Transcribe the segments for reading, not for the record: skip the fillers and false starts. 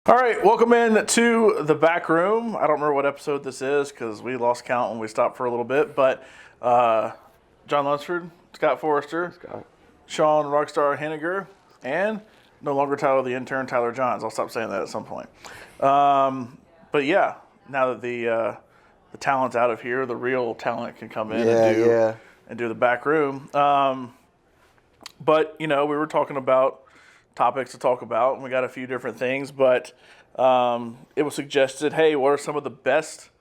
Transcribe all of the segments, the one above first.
All right, welcome in to the back room. I don't remember what episode this is because we lost count when we stopped for a little bit. But John Lunsford, Scott Forrester, Sean Rockstar Henniger, and no longer Tyler the intern, Tyler Johns. I'll stop saying that at some point. But yeah, now that the talent's out of here, the real talent can come in and do the back room. But we were talking about topics to talk about, and we got a few different things, but it was suggested, hey, what are some of the best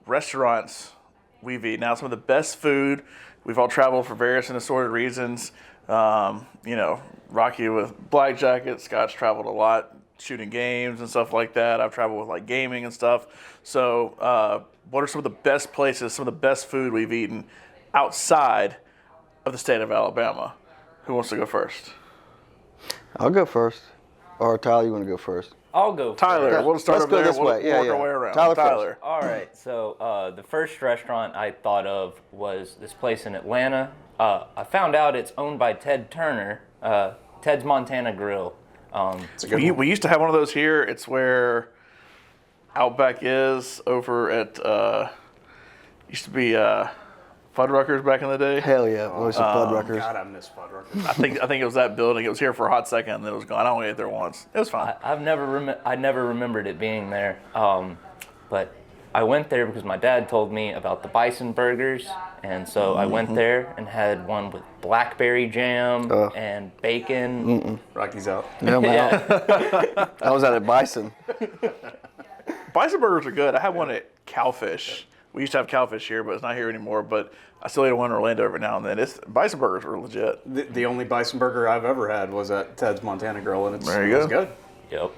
restaurants we've eaten? Now, some of the best food. We've all traveled for various and assorted reasons. Rocky with Black Jacket, Scott's traveled a lot shooting games and stuff like that. I've traveled with like gaming and stuff. So what are some of the best places, some of the best food we've eaten outside of the state of Alabama? Who wants to go first? I'll go first. Or Tyler, you want to go first? I'll go Tyler, first. we'll start Let's over go there. this way. We'll work our way around. Tyler. All right, so the first restaurant I thought of was this place in Atlanta. I found out it's owned by Ted Turner, Ted's Montana Grill. We used to have one of those here. It's where Outback is over at, used to be Fuddruckers back in the day. Hell yeah, always some Fuddruckers. God, I miss Fuddruckers. I think it was that building. It was here for a hot second, and then it was gone. I only ate there once. It was fine. I never remembered it being there, but I went there because my dad told me about the bison burgers, and so I went there and had one with blackberry jam and bacon. Rocky's out. No, man. I was out at Bison. Bison burgers are good. I had one at Cowfish. We used to have Cowfish here, but it's not here anymore. But I still eat one in Orlando every now and then. Bison burgers are legit. The only bison burger I've ever had was at Ted's Montana Grill, and There you it was go. good. Yep.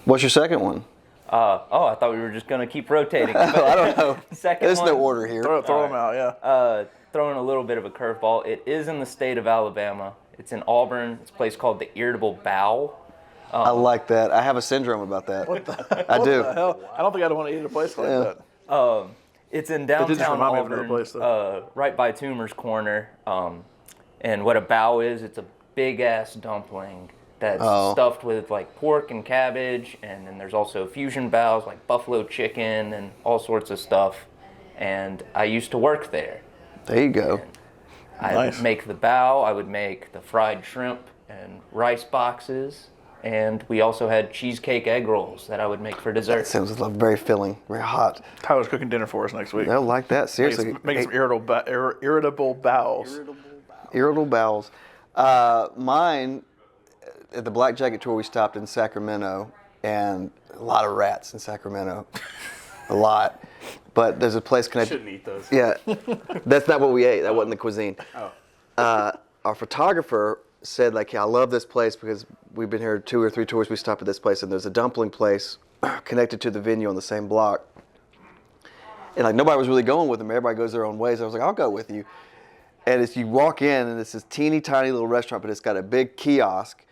What's your second one? I thought we were just gonna keep rotating. I don't know. Second There's one, no order here. Throw them out, yeah. Throwing a little bit of a curveball. It is in the state of Alabama. It's in Auburn. It's a place called the Irritable Bowel. I like that. I have a syndrome about that. I do. Hell, I don't think I'd want to eat at a place like that. It's in did downtown just remind me of another Auburn, place, though. right by Toomer's Corner. And what a bow is, it's a big-ass dumpling that's stuffed with like pork and cabbage, and then there's also fusion bows like buffalo chicken and all sorts of stuff. And I used to work there. There you go. I Nice. would make the bow, I would make the fried shrimp and rice boxes, and we also had cheesecake egg rolls that I would make for That dessert. sounds very filling, very hot. Tyler's cooking dinner for us next week. I like that. Seriously. Making some irritable bowels. Irritable bowels. Mine, at the Black Jacket tour, we stopped in Sacramento, and a lot of rats in Sacramento. A lot. But there's a place connected. Shouldn't eat those. Yeah, that's not what we ate. That wasn't the cuisine. Our photographer said, like, I love this place because we've been here 2 or 3 tours. We stopped at this place, and there's a dumpling place connected to the venue on the same block. And like nobody was really going with them. Everybody goes their own ways. I was like, I'll go with you. And as you walk in, and it's this teeny tiny little restaurant, but it's got a big kiosk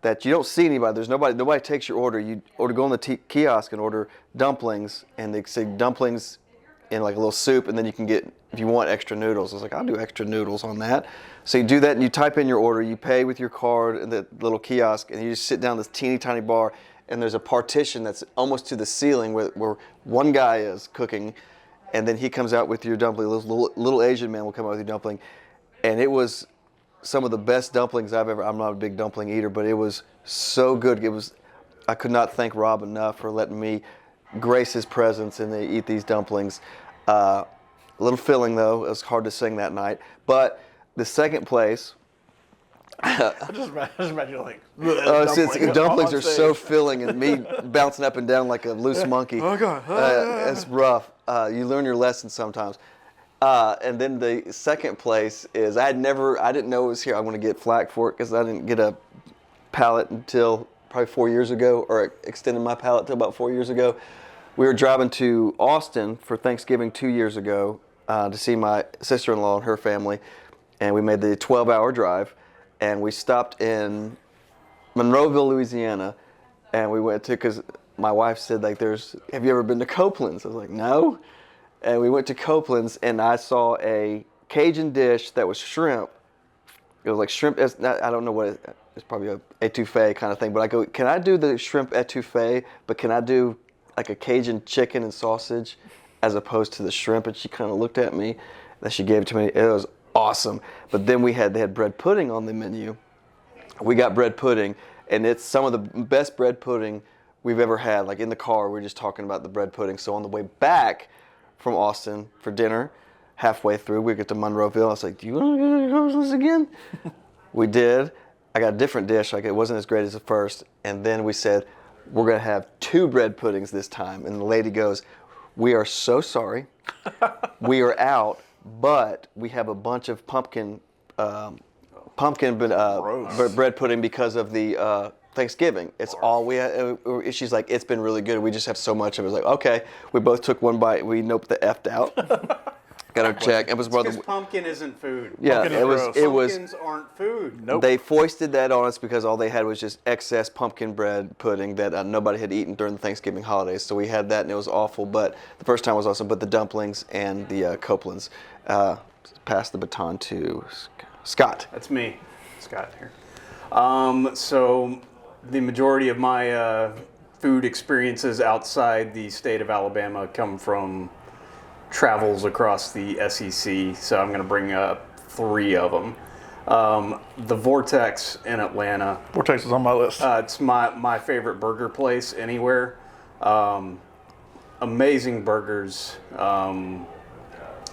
that you don't see anybody. There's nobody takes your order. You go on the kiosk and order dumplings, and they say dumplings in like a little soup, and then you can get, if you want, extra noodles. I was like, I'll do extra noodles on that. So you do that, and you type in your order. You pay with your card in the little kiosk, and you just sit down in this teeny tiny bar, and there's a partition that's almost to the ceiling where one guy is cooking, and then he comes out with your dumpling. This little Asian man will come out with your dumpling, and it was some of the best dumplings I've ever. I'm not a big dumpling eater, but it was so good. I could not thank Rob enough for letting me grace his presence and they eat these dumplings. A little filling though. It was hard to sing that night. But the second place. I just imagine like dumplings on are stage. so filling and me bouncing up and down like a loose monkey. Oh God. It's rough. You learn your lesson sometimes. And then the second place is I didn't know it was here. I'm going to get flack for it because I didn't get a palate until probably 4 years ago, or extended my palate to about 4 years ago. We were driving to Austin for Thanksgiving 2 years ago to see my sister-in-law and her family, and we made the 12-hour drive, and we stopped in Monroeville, Louisiana, and we went to, because my wife said, like, have you ever been to Copeland's? I was like, no. And we went to Copeland's, and I saw a Cajun dish that was shrimp. It was like shrimp. I don't know what it's probably a etouffee kind of thing. But I go, can I do the shrimp etouffee? But can I do like a Cajun chicken and sausage as opposed to the shrimp? And she kind of looked at me. Then she gave it to me. It was awesome. But then they had bread pudding on the menu. We got bread pudding, and it's some of the best bread pudding we've ever had. Like in the car, we were just talking about the bread pudding. So on the way back from Austin for dinner, halfway through, we get to Monroeville. I was like, do you want to go to this again? We did. I got a different dish. Like it wasn't as great as the first. And then we said, we're going to have 2 bread puddings this time. And the lady goes, we are so sorry. We are out, but we have a bunch of pumpkin bread pudding because of the Thanksgiving. It's all we had. She's like, it's been really good. We just have so much of it. I was like, okay. We both took one bite. We noped the F'd out. Got our check. It was Because pumpkin isn't food. Yeah, Pumpkin is it was. gross. It was. Pumpkins aren't food. Nope. They foisted that on us because all they had was just excess pumpkin bread pudding that nobody had eaten during the Thanksgiving holidays. So we had that, and it was awful. But the first time was awesome. But the dumplings and the Copelands passed the baton to Scott. That's me, Scott here. So the majority of my food experiences outside the state of Alabama come from travels across the SEC. So I'm going to bring up 3 of them. The Vortex in Atlanta. Vortex is on my list. It's my favorite burger place anywhere. Amazing burgers. I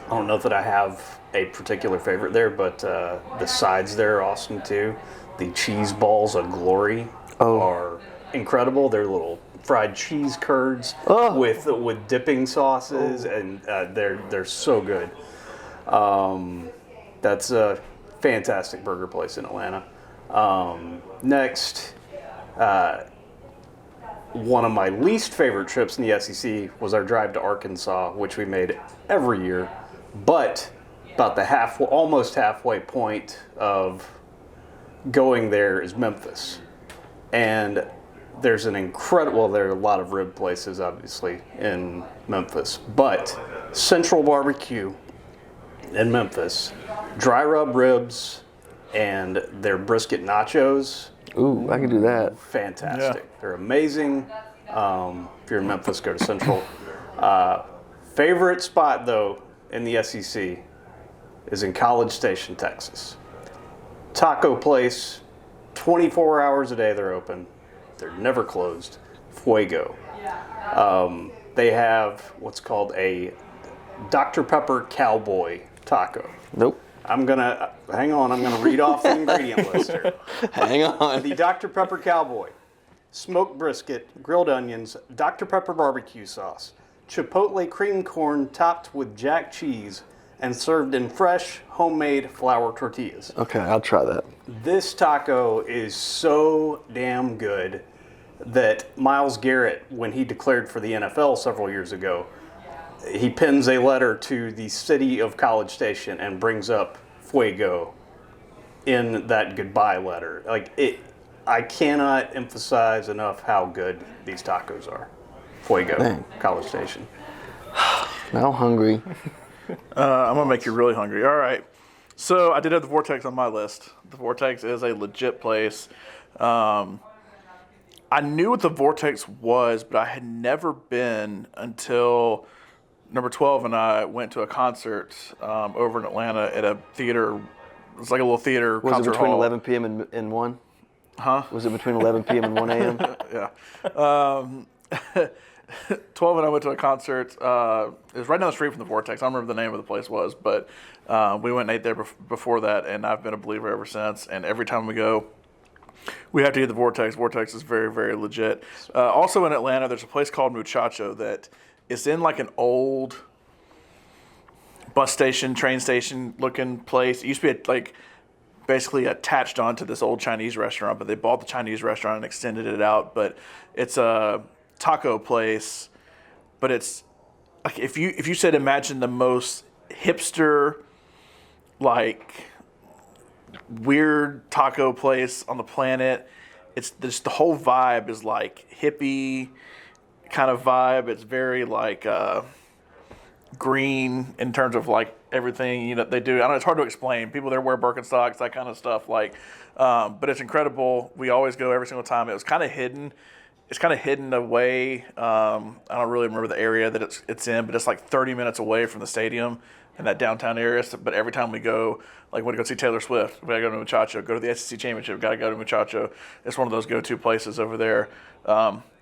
don't know that I have a particular favorite there, but the sides there are awesome too. The cheese balls of glory are incredible. They're little fried cheese curds with dipping sauces, and they're so good. That's a fantastic burger place in Atlanta. Next, one of my least favorite trips in the SEC was our drive to Arkansas, which we made every year. But about the almost halfway point of going there is Memphis. And there's an incredible, there are a lot of rib places, obviously, in Memphis. But Central Barbecue in Memphis, dry rub ribs and their brisket nachos. Ooh, I can do that. Fantastic. Yeah. They're amazing. If you're in Memphis, go to Central. Favorite spot, though, in the SEC is in College Station, Texas. Taco place, 24 hours a day they're open. They're never closed. Fuego. They have what's called a Dr. Pepper Cowboy taco. Nope. I'm gonna read off the ingredient list here. Hang on. The Dr. Pepper Cowboy, smoked brisket, grilled onions, Dr. Pepper barbecue sauce, chipotle cream corn topped with jack cheese, and served in fresh, homemade flour tortillas. Okay, I'll try that. This taco is so damn good that Myles Garrett, when he declared for the NFL several years ago, he pens a letter to the city of College Station and brings up Fuego in that goodbye letter. I cannot emphasize enough how good these tacos are. Fuego, Dang. College Station. Now I'm hungry. I'm going to make you really hungry. All right. So I did have the Vortex on my list. The Vortex is a legit place. I knew what the Vortex was, but I had never been until Number 12 and I went to a concert over in Atlanta at a theater. It's like a little theater Was concert it between hall. 11 p.m. and 1? Huh? Was it between 11 p.m. and 1 a.m.? Yeah. 12 and I went to a concert. It was right down the street from the Vortex. I don't remember the name of the place was, but we went and ate there before that, and I've been a believer ever since. And every time we go, we have to eat the Vortex. Vortex is very, very legit. Also in Atlanta, there's a place called Muchacho that is in like an old bus station, train station looking place. It used to be basically attached onto this old Chinese restaurant, but they bought the Chinese restaurant and extended it out. But it's a taco place, but it's like if you said imagine the most hipster, like weird taco place on the planet, it's just the whole vibe is like hippie kind of vibe. It's very like green in terms of like everything they do. I know it's hard to explain. People there wear Birkenstocks, that kind of stuff. But it's incredible. We always go every single time. It was kind of hidden. It's kind of hidden away. I don't really remember the area that it's in, but it's like 30 minutes away from the stadium in that downtown area. But every time we go, like when we go see Taylor Swift, we gotta go to Muchacho. Go to the SEC Championship, gotta go to Muchacho. It's one of those go-to places over there.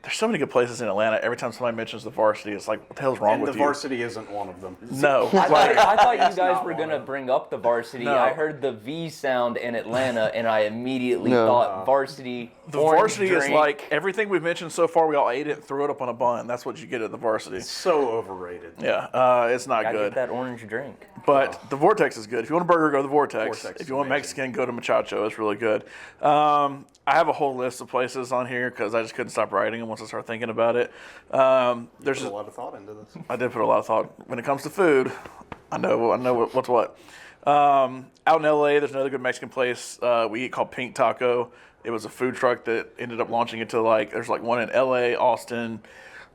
There's so many good places in Atlanta. Every time somebody mentions the Varsity, it's like, what the hell's wrong with you? The Varsity isn't one of them. No. I thought you guys were going to bring up the Varsity. No. I heard the V sound in Atlanta, and I immediately No. thought Varsity. The orange Varsity is drink. like everything we've mentioned so far. We all ate it and threw it up on a bun. That's what you get at the Varsity. So overrated. Yeah, it's not Gotta good. get that orange drink. But the Vortex is good. If you want a burger, go to the Vortex. Vortex If is you want amazing. Mexican, go to Muchacho. It's really good. I have a whole list of places on here because I just couldn't stop writing them once I started thinking about it. There's Put a lot of thought into this. I did put a lot of thought. When it comes to food, I know what's what. Out in LA, there's another good Mexican place we eat called Pink Taco. It was a food truck that ended up launching into there's one in LA, Austin,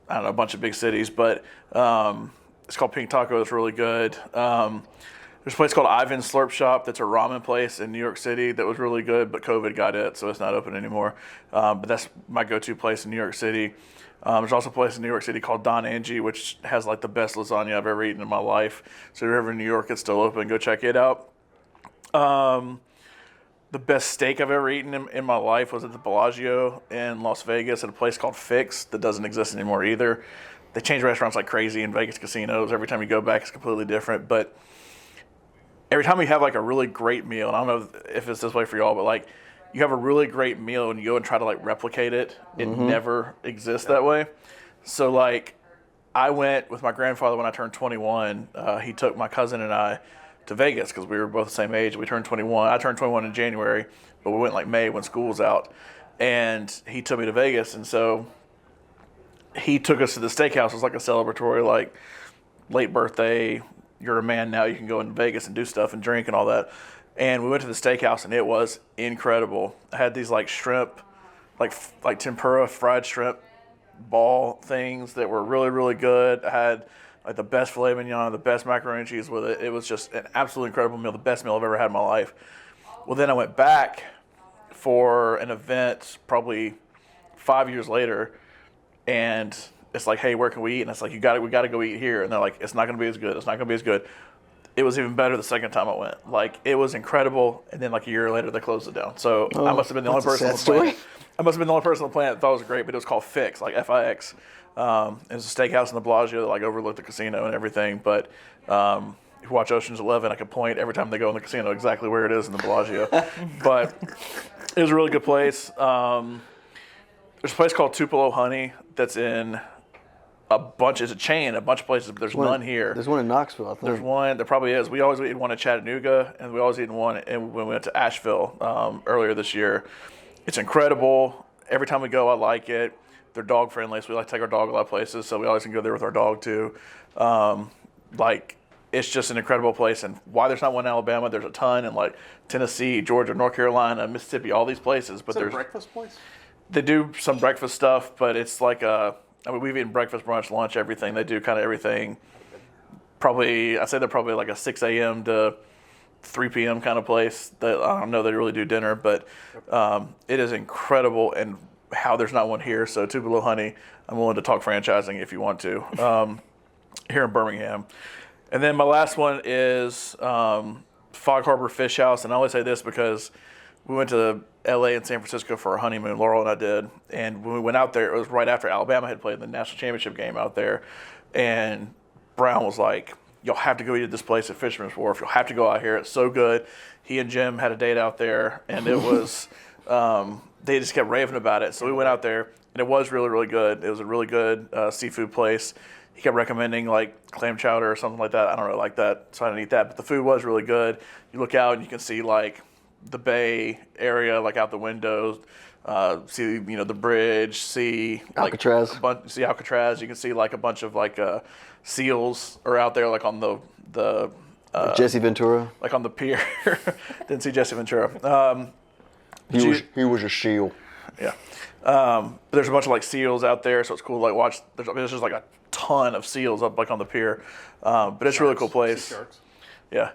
I don't know, a bunch of big cities, but it's called Pink Taco. It's really good. There's a place called Ivan's Slurp Shop that's a ramen place in New York City that was really good, but COVID got it, so it's not open anymore. But that's my go-to place in New York City. There's also a place in New York City called Don Angie, which has like the best lasagna I've ever eaten in my life. So if you're ever in New York, it's still open. Go check it out. The best steak I've ever eaten in my life was at the Bellagio in Las Vegas at a place called Fix that doesn't exist anymore either. They change restaurants like crazy in Vegas casinos. Every time you go back, it's completely different. But every time you have like a really great meal, and I don't know if it's this way for y'all, but like you have a really great meal and you go and try to like replicate it, it never exists that way. So like I went with my grandfather when I turned 21. He took my cousin and I to Vegas because we were both the same age. We turned 21. I turned 21 in January, but we went like May when school was out. And he took me to Vegas, and so he took us to the steakhouse. It was like a celebratory, like late birthday, you're a man now, you can go in Vegas and do stuff and drink and all that. And we went to the steakhouse, and it was incredible. I had these like shrimp, like tempura fried shrimp ball things that were really, really good. I had like the best filet mignon, the best macaroni and cheese with it. It was just an absolutely incredible meal, the best meal I've ever had in my life. Well, then I went back for an event probably 5 years later, and it's like, hey, where can we eat? And it's like, we got to go eat here. And they're like, it's not going to be as good. It's not going to be as good. It was even better the second time I went. Like, it was incredible. And then like a year later, they closed it down. So I must have been the only person on the planet. I must have been the only person on the planet that thought it was great, but it was called Fix, like Fix. It was a steakhouse in the Bellagio that like overlooked the casino and everything. But if you watch Ocean's 11, I could point every time they go in the casino exactly where it is in the Bellagio. But it was a really good place. There's a place called Tupelo Honey that's in it's a chain, a bunch of places, but there's none here. There's one in Knoxville, I think. There's one, there probably is. We always eat one in Chattanooga, and we always eat one when we went to Asheville earlier this year. It's incredible. Every time we go, I like it. They're dog friendly, so we like to take our dog a lot of places, so we always can go there with our dog too. It's just an incredible place, and why there's not one in Alabama, there's a ton in like Tennessee, Georgia, North Carolina, Mississippi, all these places. But Is it a there's breakfast place? they do some breakfast stuff, but it's like we've eaten breakfast, brunch, lunch, everything. They do kind of everything. I'd say they're probably like a 6 a.m. to 3 p.m. kind of place. I don't know they really do dinner, but it is incredible and how there's not one here. So Tupelo Honey, I'm willing to talk franchising if you want to, here in Birmingham. And then my last one is Fog Harbor Fish House. And I only say this because we went to LA and San Francisco for our honeymoon, Laurel and I did. And when we went out there, it was right after Alabama had played the national championship game out there. And Brown was like, you'll have to go eat at this place at Fisherman's Wharf. You'll have to go out here. It's so good. He and Jim had a date out there, and it was, they just kept raving about it. So we went out there, and it was really, really good. It was a really good seafood place. He kept recommending like clam chowder or something like that. I don't really like that, so I didn't eat that. But the food was really good. You look out and you can see like the bay area, like out the windows, see the bridge, see like Alcatraz. See Alcatraz. You can see like a bunch of like seals are out there, like on the Jesse Ventura. like on the pier. Didn't see Jesse Ventura. He was a seal. Yeah. But there's a bunch of like seals out there, so it's cool to like watch. There's just like a ton of seals up like on the pier. But it's a really cool place. Sea sharks. Yeah.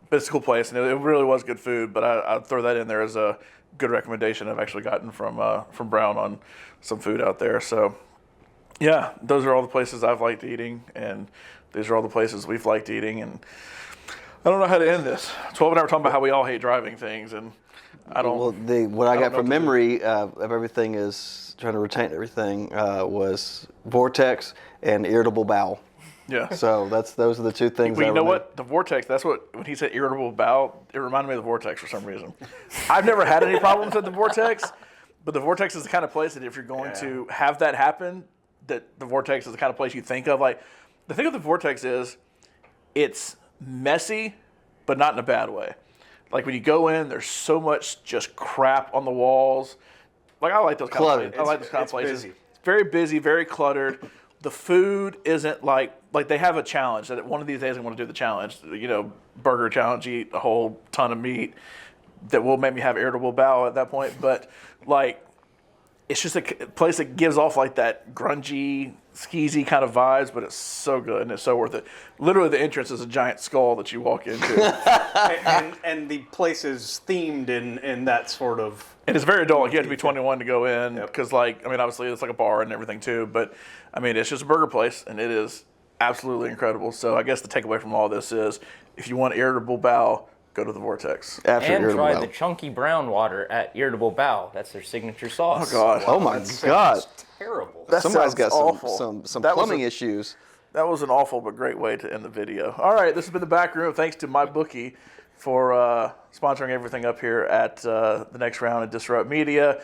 But it's a cool place, and it really was good food. But I'd throw that in there as a good recommendation I've actually gotten from Brown on some food out there. So, yeah, those are all the places I've liked eating, and these are all the places we've liked eating. And I don't know how to end this. 12 and I were talking about how we all hate driving things, and I don't. Well, what I got know from what to do. memory of everything is trying to retain everything was Vortex and Irritable Bowel. Yeah. So those are the two things. Well, I you know remember. what? The Vortex, that's what, when he said irritable bowel, it reminded me of the Vortex for some reason. I've never had any problems at the Vortex, but the Vortex is the kind of place that if you're going to have that happen, that the Vortex is the kind of place you think of. Like, the thing with the Vortex is it's messy, but not in a bad way. Like, when you go in, there's so much just crap on the walls. Like, I like those kind of Cluttered. places. I like those kind of It's places. busy. It's very busy, very cluttered. The food isn't like they have a challenge that one of these days I want to do the challenge, burger challenge, eat a whole ton of meat that will make me have irritable bowel at that point. But like, it's just a place that gives off like that grungy, skeezy kind of vibes, but it's so good and it's so worth it. Literally, the entrance is a giant skull that you walk into. and the place is themed in that sort of. And it's very adult. Like, you have to be 21 to go in because, obviously it's like a bar and everything too. But, it's just a burger place, and it is absolutely incredible. So I guess the takeaway from all this is if you want irritable bowel, go to the Vortex. After And Irritable try Bowel. the chunky brown water at Irritable Bowel. That's their signature sauce. Oh, God. Oh my God! Terrible. That Somebody's sounds got awful. some That was plumbing a- issues. That was an awful but great way to end the video. All right, this has been The Back Room. Thanks to MyBookie for sponsoring everything up here at the Next Round at Disrupt Media.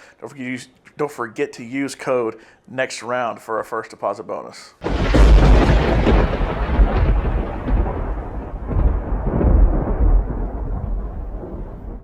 Don't forget to use code NEXTROUND for our first deposit bonus.